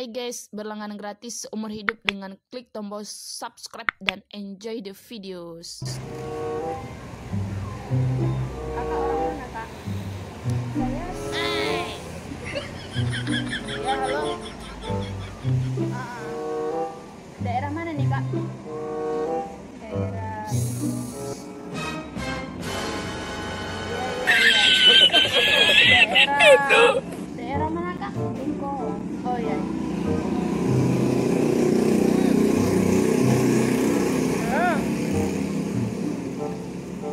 guys, berlangganan gratis seumur hidup dengan klik tombol subscribe dan enjoy the videos. Kakak orang mana, Kak? Saya ya, halo. Daerah mana nih, Kak? Daerah daerah mana, Kak? Bingko. Oh iya.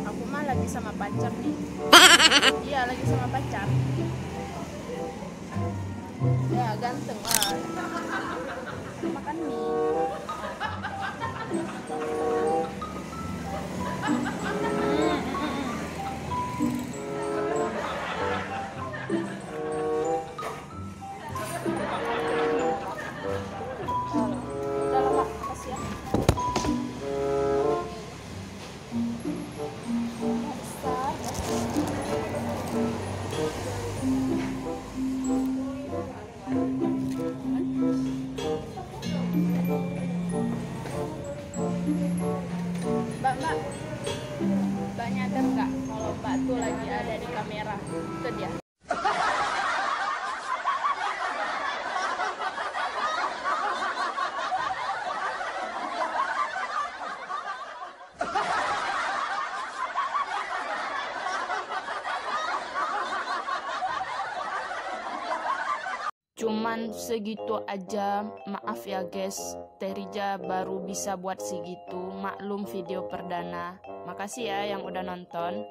Aku mah lagi sama pacar nih. Iya, lagi sama pacar. Ya, ganteng lah. Makan mie. Udah lama, kasih ya. Mbak nyadar nggak kalau Mbak tuh lagi ada di kamera? Itu dia. Cuman segitu aja, maaf ya guys, Terija baru bisa buat segitu, maklum video perdana. Makasih ya yang udah nonton.